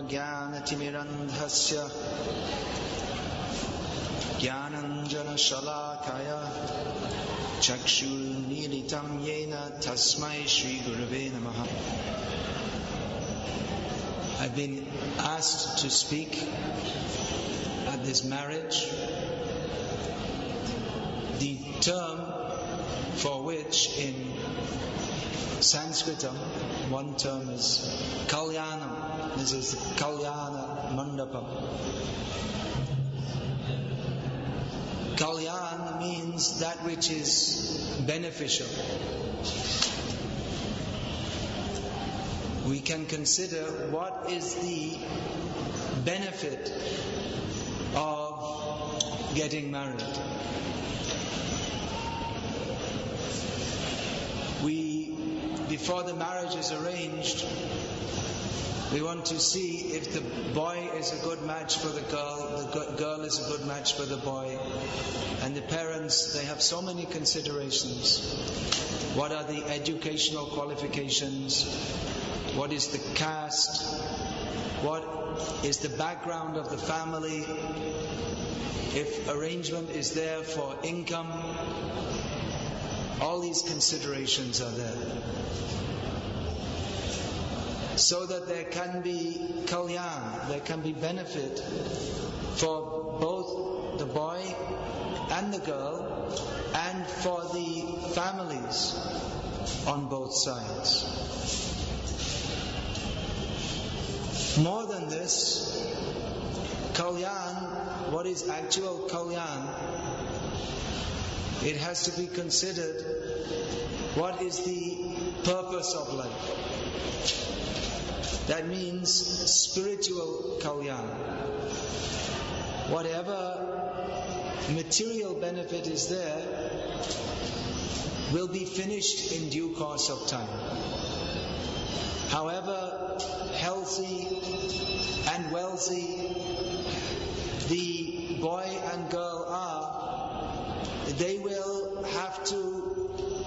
ज्ञानतिमिरन्धस्य ज्ञानञ्जनशलाकया चक्षुर्मीलितं येन तस्मै श्रीगुरवे नमः. I've been asked to speak at this marriage, the term for which in Sanskritam, one term is Kalyanam. This is Kalyana Mandapam. Kalyan means that which is beneficial. We can consider what is the benefit of getting married. Before the marriage is arranged, we want to see if the boy is a good match for the girl is a good match for the boy. And the parents, they have so many considerations. What are the educational qualifications? What is the caste? What is the background of the family? If arrangement is there for income, all these considerations are there. So that there can be kalyan, there can be benefit for both the boy and the girl, and for the families on both sides. More than this, kalyan, what is actual kalyan? It has to be considered, what is the purpose of life? That means spiritual kalyan. Whatever material benefit is there will be finished in due course of time. However healthy and wealthy the boy and girl are, they will have to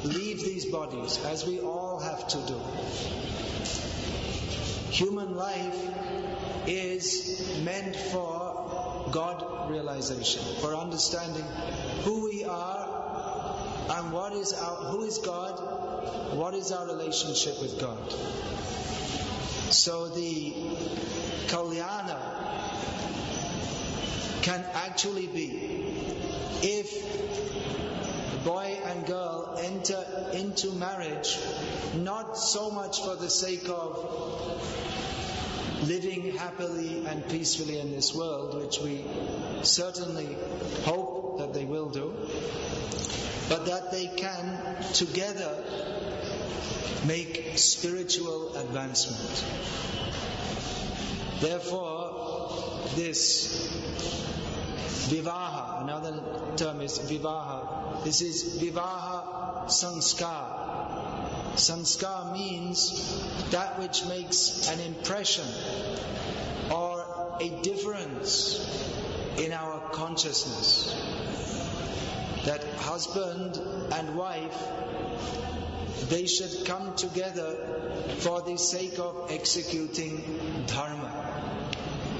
leave these bodies, as we all have to do. Human life is meant for God realization, for understanding who we are and who is God, what is our relationship with God. So the kalyana can actually be if the boy and girl enter into marriage not so much for the sake of living happily and peacefully in this world, which we certainly hope that they will do, but that they can together make spiritual advancement. Therefore, this vivaha, another term is vivaha. This is vivaha sanskar. Sanskar means that which makes an impression or a difference in our consciousness. That husband and wife, they should come together for the sake of executing dharma.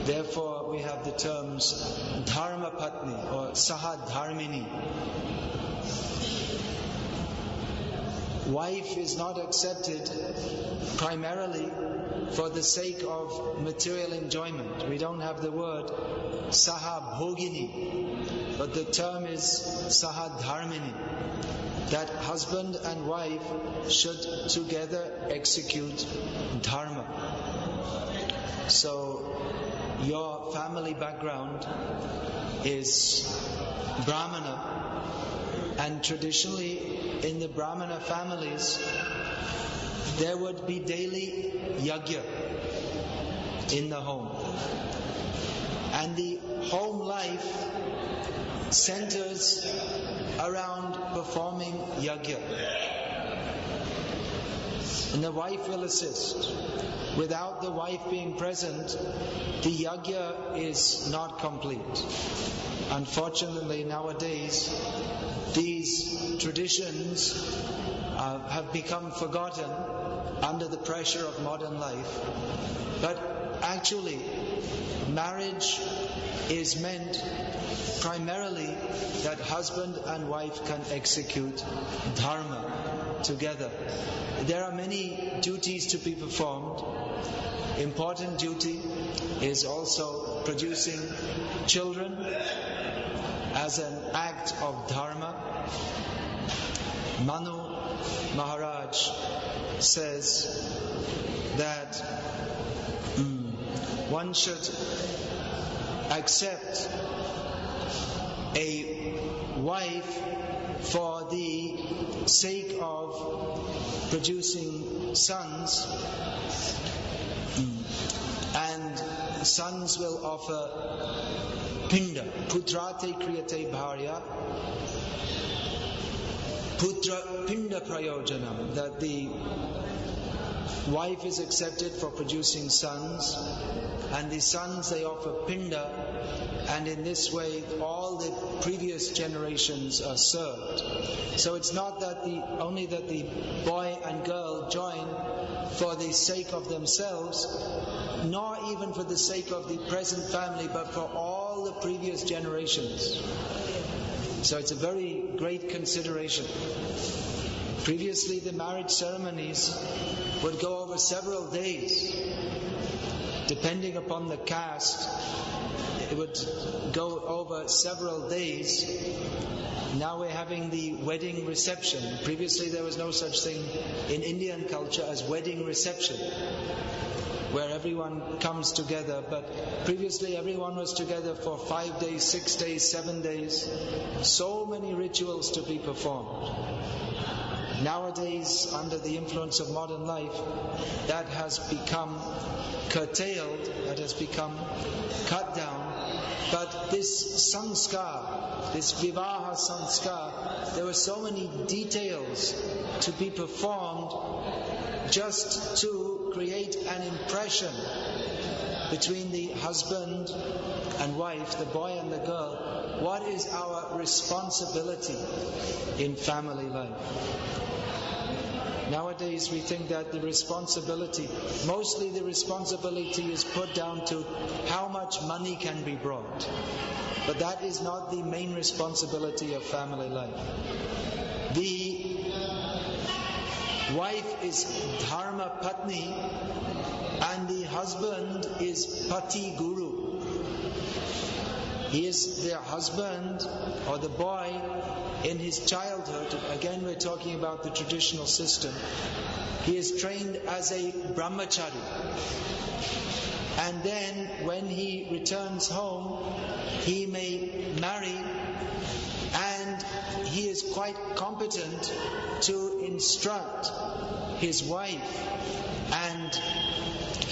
Therefore we have the terms dharma patni or sahadharmini. Wife is not accepted primarily for the sake of material enjoyment. We don't have the word sahabhogini, but the term is sahadharmini. That husband and wife should together execute dharma. So your family background is Brahmana, and traditionally in the Brahmana families there would be daily yajna in the home, and the home life centers around performing yajna, and the wife will assist. Without the wife being present, the yajna is not complete. Unfortunately, nowadays these traditions have become forgotten under the pressure of modern life. But actually, marriage is meant primarily that husband and wife can execute dharma together. There are many duties to be performed. Important duty is also producing children as an act of dharma. Manu Maharaj says that one should accept a wife for the sake of producing sons, and sons will offer pinda, putrate kriyate bharya, putra pinda prayojanam, that the wife is accepted for producing sons, and the sons they offer pinda, and in this way all the previous generations are served. So it's not that only that the boy and girl join for the sake of themselves, nor even for the sake of the present family, but for all the previous generations. So it's a very great consideration. Previously the marriage ceremonies would go over several days. Depending upon the caste, it would go over several days. Now we're having the wedding reception. Previously there was no such thing in Indian culture as wedding reception, where everyone comes together, but previously everyone was together for 5 days, 6 days, 7 days. So many rituals to be performed. Nowadays, under the influence of modern life, that has become curtailed, that has become cut down. But this sanskar, this vivaha sanskar, there were so many details to be performed just to create an impression between the husband and wife, the boy and the girl. What is our responsibility in family life? Nowadays we think that mostly the responsibility is put down to how much money can be brought. But that is not the main responsibility of family life. The wife is dharma patni and the husband is pati guru. He is their husband or the boy in his childhood. Again, we're talking about the traditional system. He is trained as a brahmachari. And then when he returns home, he may marry, and he is quite competent to instruct his wife and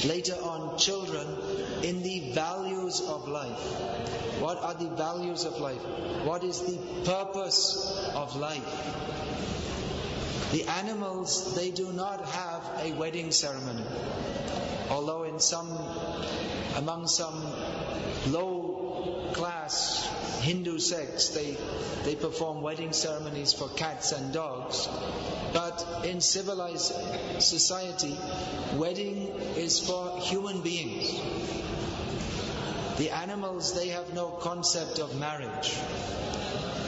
later on children in the values of life. What are the values of life? What is the purpose of life? The animals, they do not have a wedding ceremony. Although among some low class Hindu sects, they perform wedding ceremonies for cats and dogs. But in civilized society, wedding is for human beings. The animals, they have no concept of marriage.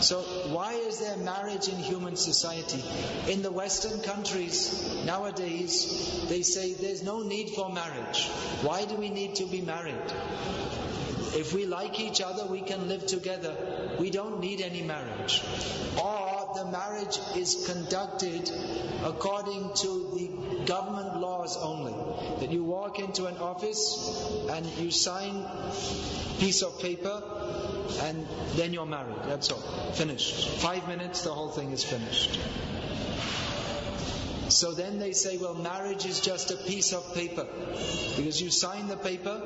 So why is there marriage in human society? In the Western countries nowadays, they say there's no need for marriage. Why do we need to be married? If we like each other, we can live together. We don't need any marriage. Or the marriage is conducted according to the government laws only. That you walk into an office and you sign a piece of paper and then you're married. That's all. Finished. 5 minutes, the whole thing is finished. So then they say, well, marriage is just a piece of paper. Because you sign the paper,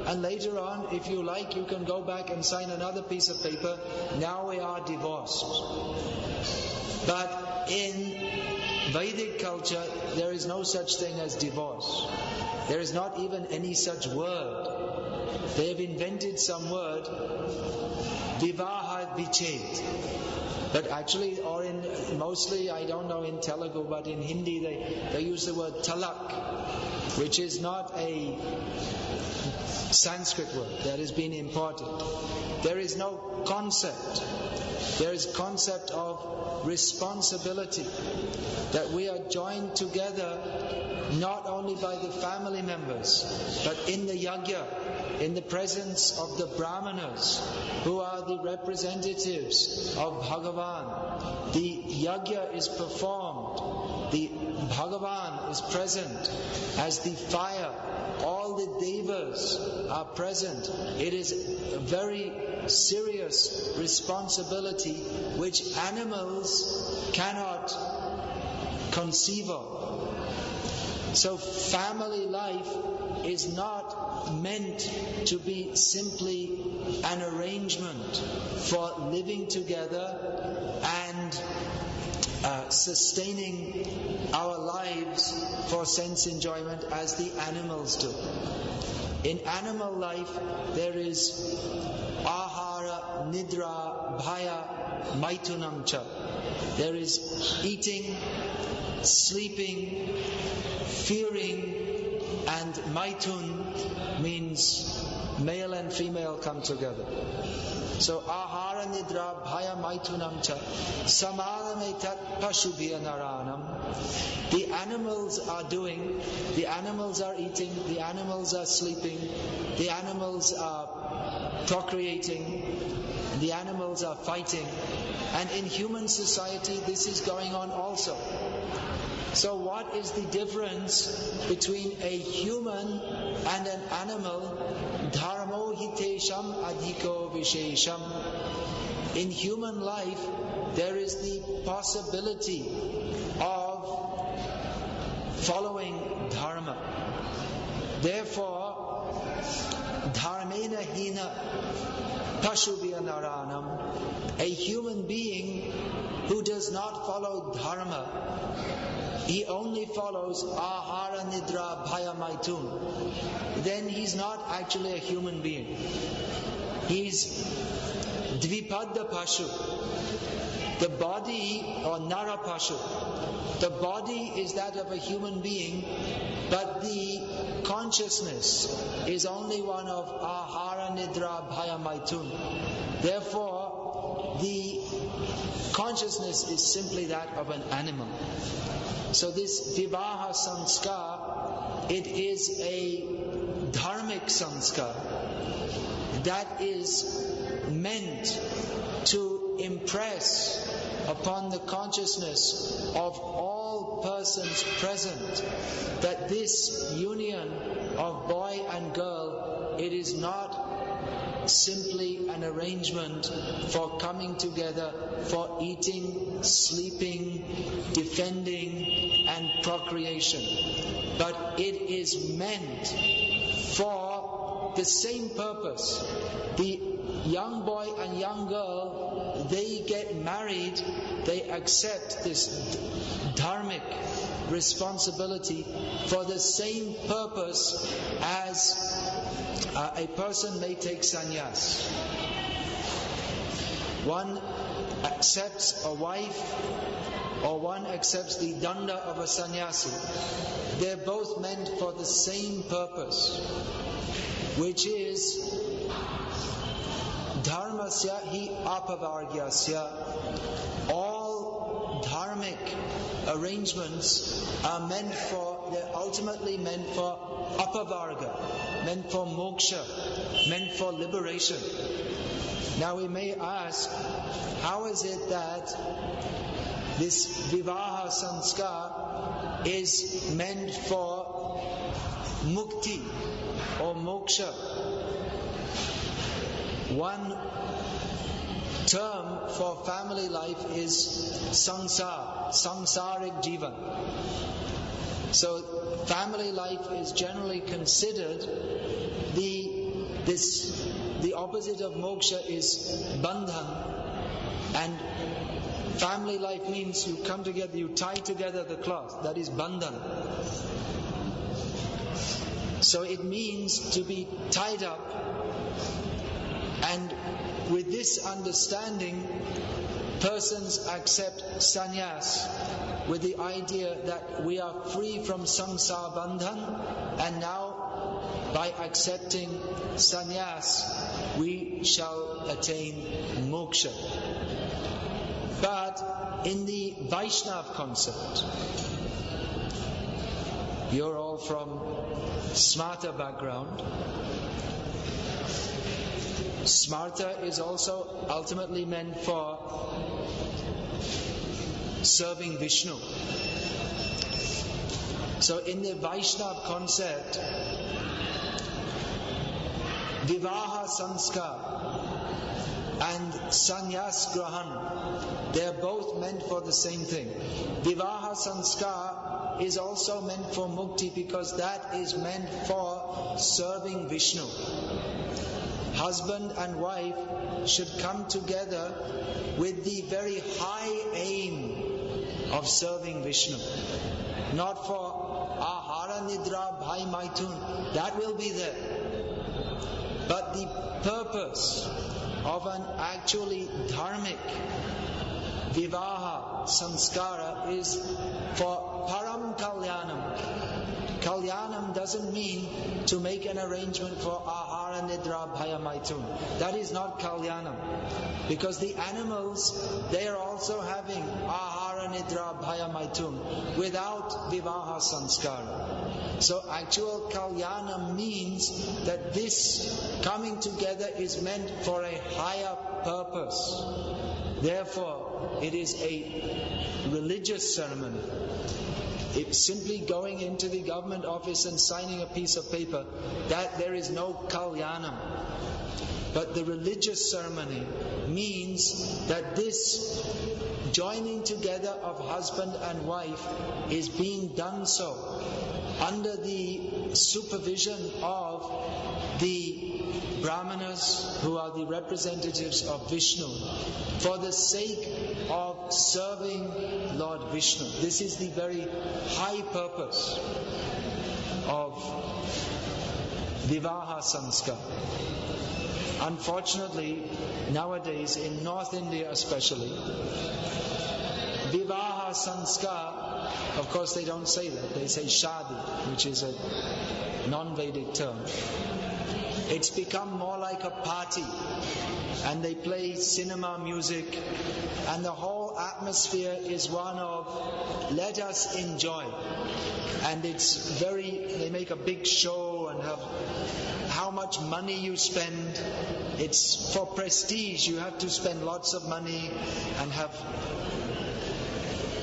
and later on, if you like, you can go back and sign another piece of paper. Now we are divorced. But in Vedic culture, there is no such thing as divorce. There is not even any such word. They have invented some word, vivaha viched. But actually, or mostly, I don't know in Telugu, but in Hindi they use the word talak, which is not a Sanskrit word that has been imported. There is no concept. There is concept of responsibility, that we are joined together not only by the family members, but in the yajna, in the presence of the brahmanas, who are the representatives of Bhagavan. The yajna is performed, the Bhagavan is present as the fire, all the devas are present. It is a very serious responsibility which animals cannot conceive of. So family life is not meant to be simply an arrangement for living together and sustaining our lives for sense enjoyment as the animals do. In animal life, there is ahara, nidra, bhaya, maitunam cha. There is eating, sleeping, fearing, and maitun means male and female come together. So ahara, nidra, bhaya, maitunam cha samalametat pashubhiya naranam. The animals are doing, the animals are eating, the animals are sleeping, the animals are procreating, the animals are fighting. And in human society this is going on also. So what is the difference between a human and an animal? Dharmo hitesham adhiko vishesham. In human life, there is the possibility of following dharma. Therefore, dharmena hina pashubhiya naranam. A human being who does not follow dharma, he only follows ahara, nidra, bhaya, maitun, then he's not actually a human being. He's dvipadda pashu. The body, or nara pashu, the body is that of a human being, but the consciousness is only one of ahara, nidra, bhaya, maitun. Therefore, the consciousness is simply that of an animal. So this vivaha sanskar, it is a dharmic sanskar that is meant to impress upon the consciousness of all persons present that this union of boy and girl, it is not simply an arrangement for coming together for eating, sleeping, defending and procreation, but it is meant for the same purpose. The young boy and young girl, they get married, they accept this dharmic responsibility for the same purpose as a person may take sannyas. One accepts a wife, or one accepts the danda of a sannyasi. They're both meant for the same purpose, which is dharmasya hi apavargyasya. All dharmic arrangements are meant for, they're ultimately meant for apavarga, meant for moksha, meant for liberation. Now we may ask, how is it that this vivaha sanskar is meant for mukti or moksha? One term for family life is sansar, samsaric jivan. So family life is generally considered the opposite of moksha is bandhan, and family life means you come together, you tie together the cloth, that is bandhan. So it means to be tied up, and with this understanding, persons accept sannyas with the idea that we are free from samsara bandhan, and now by accepting sannyas, we shall attain moksha. But in the Vaishnava concept, you're all from Smarta background. Smarta is also ultimately meant for serving Vishnu. So in the Vaishnava concept, Vivaha Sanskar and Sannyas Grahan, they're both meant for the same thing. Vivaha Sanskar is also meant for mukti because that is meant for serving Vishnu. Husband and wife should come together with the very high aim of serving Vishnu. Not for ahara nidra bhai maithun, that will be there. But the purpose of an actually dharmic vivaha sanskara is for param kalyanam. Kalyanam doesn't mean to make an arrangement for ahara nidra bhaya maithun. That is not kalyanam. Because the animals, they are also having ahara nidra bhaya maithun without vivaha sanskara. So actual kalyanam means that this coming together is meant for a higher purpose. Therefore, it is a religious ceremony. It's simply going into the government office and signing a piece of paper, that there is no kalyanam. But the religious ceremony means that this joining together of husband and wife is being done so under the supervision of the Brahmanas, who are the representatives of Vishnu, for the sake of serving Lord Vishnu. This is the very high purpose of Vivaha Sanskar. Unfortunately, nowadays in North India especially, Vivaha Sanskar, of course they don't say that, they say Shadi, which is a non-Vedic term. It's become more like a party, and they play cinema music, and the whole atmosphere is one of let us enjoy. And they make a big show and have how much money you spend. It's for prestige, you have to spend lots of money and have,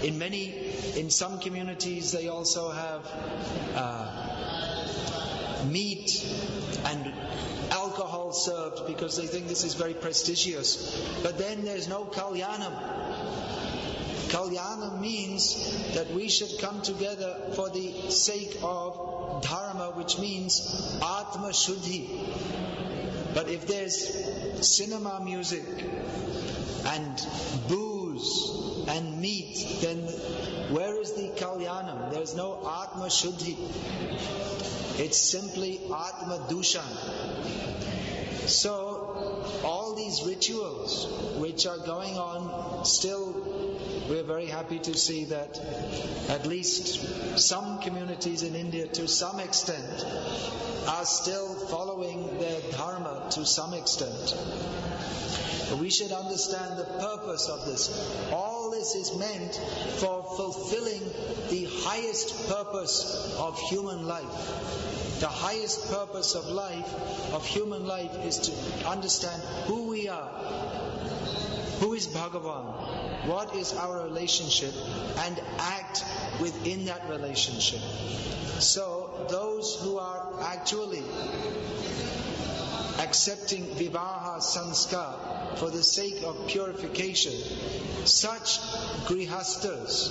in some communities they also have meat and alcohol served because they think this is very prestigious. But then there's no kalyanam. Kalyanam means that we should come together for the sake of dharma, which means atma shuddhi. But if there's cinema music and booze and meat, then where is the kalyanam? There's no atma shuddhi. It's simply atma dushan. So all these rituals which are going on, still we're very happy to see that at least some communities in India to some extent are still following their dharma to some extent. We should understand the purpose of this. All this is meant for fulfilling the highest purpose of human life. The highest purpose of human life is to understand who we are, who is Bhagavan, what is our relationship, and act within that relationship. So those who are actually accepting Vivaha Sanskar for the sake of purification, such grihastas,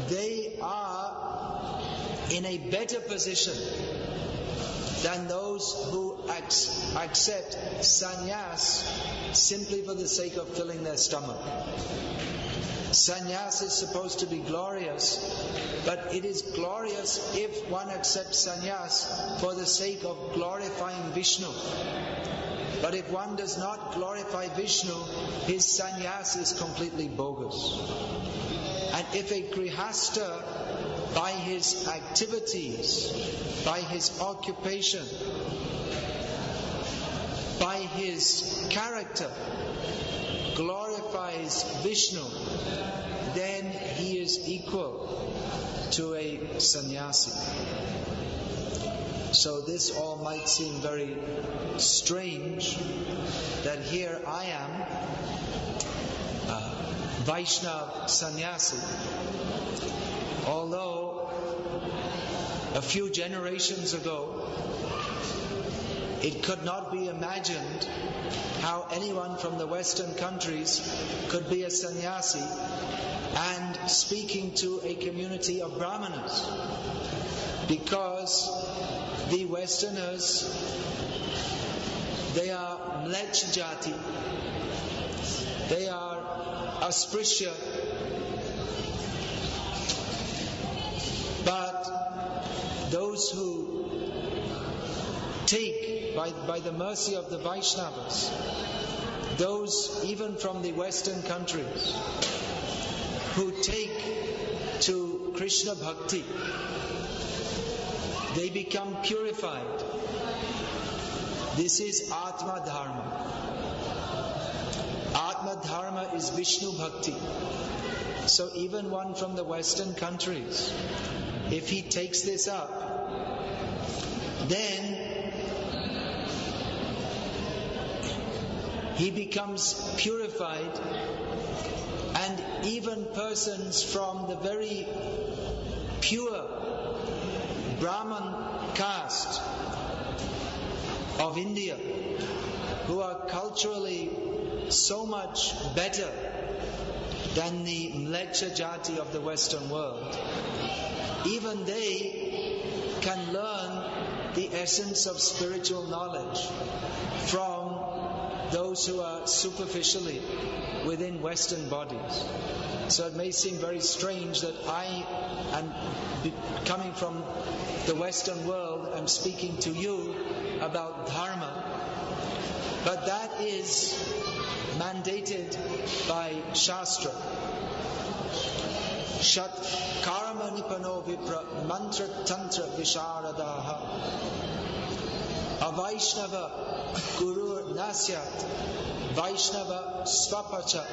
they are in a better position than those who accept sannyas simply for the sake of filling their stomach. Sannyas is supposed to be glorious, but it is glorious if one accepts sannyas for the sake of glorifying Vishnu. But if one does not glorify Vishnu, his sannyas is completely bogus. And if a grihasta by his activities, by his occupation, by his character, glorifies Vishnu, then he is equal to a sannyasi. So this all might seem very strange, that here I am, Vaishnava sannyasi, although a few generations ago it could not be imagined how anyone from the Western countries could be a sannyasi and speaking to a community of Brahmanas, because the Westerners, they are Mlech Jati, they are Asprishya, but those who take by the mercy of the Vaishnavas, those even from the Western countries who take to Krishna Bhakti, they become purified. This is Atma Dharma. Atma Dharma is Vishnu Bhakti. So even one from the Western countries, if he takes this up, then he becomes purified, and even persons from the very pure Brahman caste of India, who are culturally so much better than the Mlecha Jati of the Western world, even they can learn the essence of spiritual knowledge from those who are superficially within Western bodies. So it may seem very strange that I am coming from the Western world and speaking to you about Dharma, but that is mandated by Shastra. Shat karma nipano vipra mantra tantra visharadaha avaishnava guru nasyat vaishnava swapacha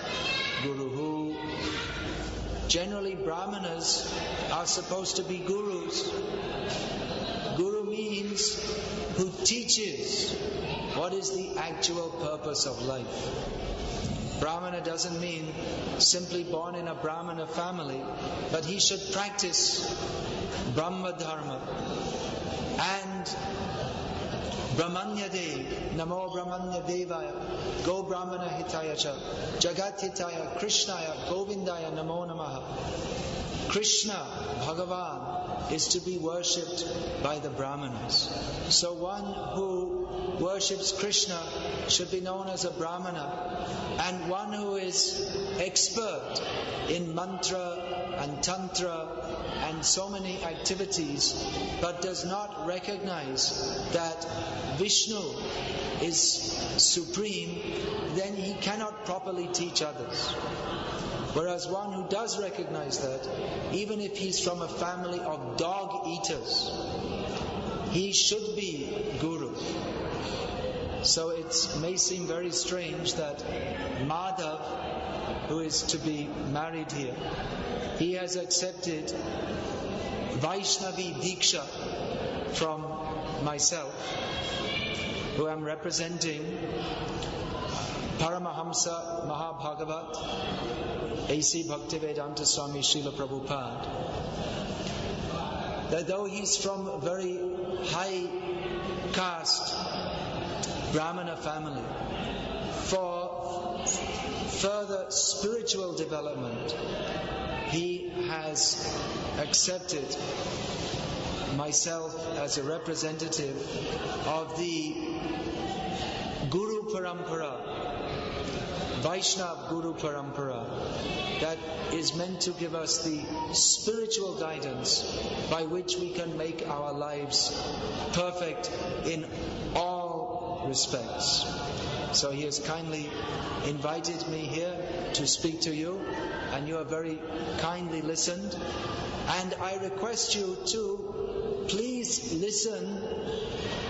guruhu. Generally, Brahmanas are supposed to be gurus. Guru means who teaches what is the actual purpose of life. Brahmana doesn't mean simply born in a Brahmana family, but he should practice Brahma Dharma and Brahmanya Dev, Namo Brahmanya Devaya, Go Brahmana Hitaya Cha, Jagat Hitaya, Krishnaya, Govindaya, Namo Namaha. Krishna, Bhagavan, is to be worshipped by the Brahmanas. So one who worships Krishna should be known as a Brahmana, and one who is expert in mantra and tantra and so many activities, but does not recognize that Vishnu is supreme, then he cannot properly teach others. Whereas one who does recognize that, even if he's from a family of dog eaters, he should be guru. So it may seem very strange that Madhav, who is to be married here, he has accepted Vaishnavi Diksha from myself, who am representing Paramahamsa Mahabhagavat A.C. Bhaktivedanta Swami Srila Prabhupada, that though he's from a very high caste Brahmana family, for further spiritual development, he has accepted myself as a representative of the Guru Parampara, Vaishnav Guru Parampara, that is meant to give us the spiritual guidance by which we can make our lives perfect in all respects. So he has kindly invited me here to speak to you, and you have very kindly listened. And I request you to please listen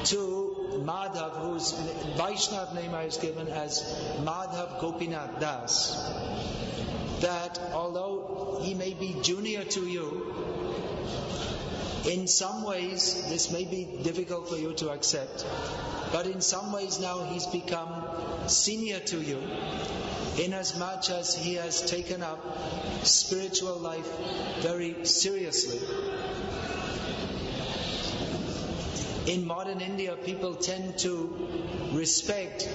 to Madhav, whose Vaishnav name I was given as Madhav Gopinath Das, that although he may be junior to you, in some ways this may be difficult for you to accept, but in some ways now he's become senior to you, inasmuch as he has taken up spiritual life very seriously. In modern India, people tend to respect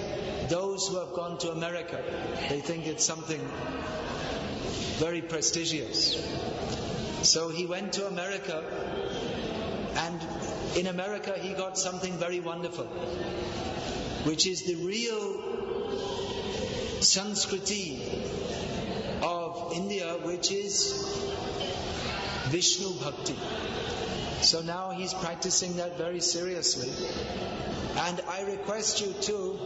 those who have gone to America. They think it's something very prestigious. So he went to America, and in America he got something very wonderful, which is the real Sanskriti of India, which is Vishnu Bhakti. So now he's practicing that very seriously. And I request you to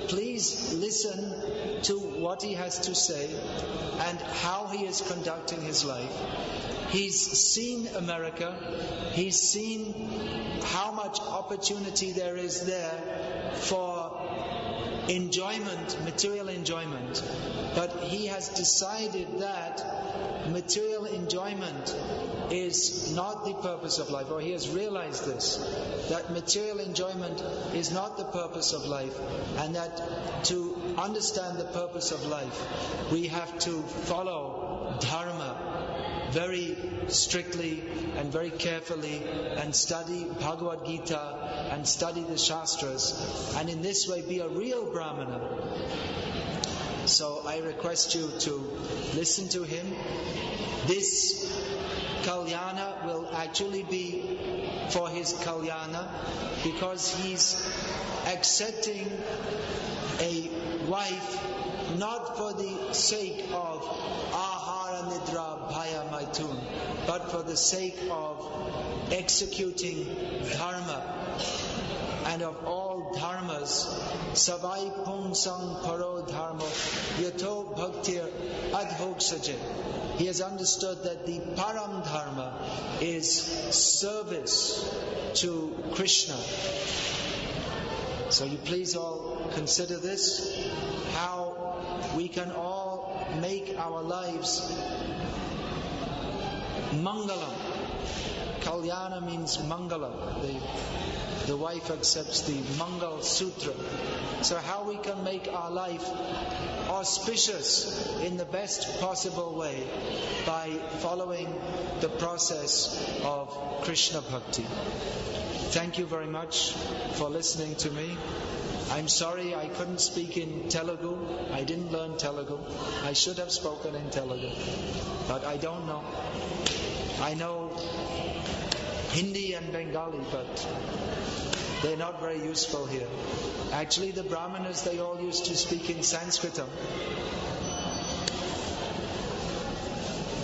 please listen to what he has to say and how he is conducting his life. He's seen America. He's seen how much opportunity there is there for enjoyment, material enjoyment. But he has decided that material enjoyment is not the purpose of life, or he has realized this, that material enjoyment is not the purpose of life, and that to understand the purpose of life, we have to follow dharma very strictly and very carefully, and study Bhagavad Gita and study the Shastras, and in this way be a real Brahmana. So I request you to listen to him. This Kalyana will actually be for his Kalyana, because he's accepting a wife not for the sake of Ahara Nidra Bhaya Maitun, but for the sake of executing Dharma. And of all dharmas, Savai Pungsang Paro Dharma Yato Bhaktir Adhoksaje. He has understood that the Param Dharma is service to Krishna. So you please all consider this, how we can all make our lives Mangalam. Kalyana means Mangalam. The wife accepts the Mangal Sutra. So how we can make our life auspicious in the best possible way by following the process of Krishna Bhakti. Thank you very much for listening to me. I'm sorry I couldn't speak in Telugu. I didn't learn Telugu. I should have spoken in Telugu, but I don't know. I know Hindi and Bengali, but they're not very useful here. Actually, the Brahmanas, they all used to speak in Sanskritam.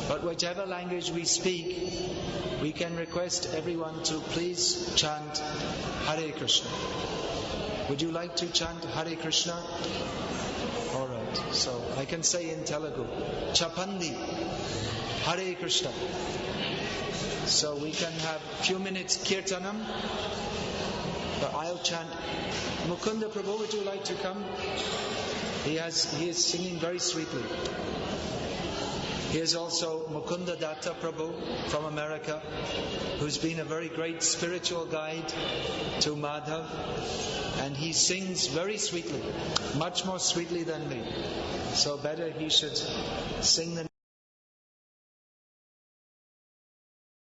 But whichever language we speak, we can request everyone to please chant Hare Krishna. Would you like to chant Hare Krishna? Alright, so I can say in Telugu, Chapandi, Hare Krishna. So we can have a few minutes kirtanam. But I'll chant. Mukunda Prabhu, would you like to come? He is singing very sweetly. Here's also Mukunda Datta Prabhu from America, who's been a very great spiritual guide to Madhav, and he sings very sweetly, much more sweetly than me. So better he should sing the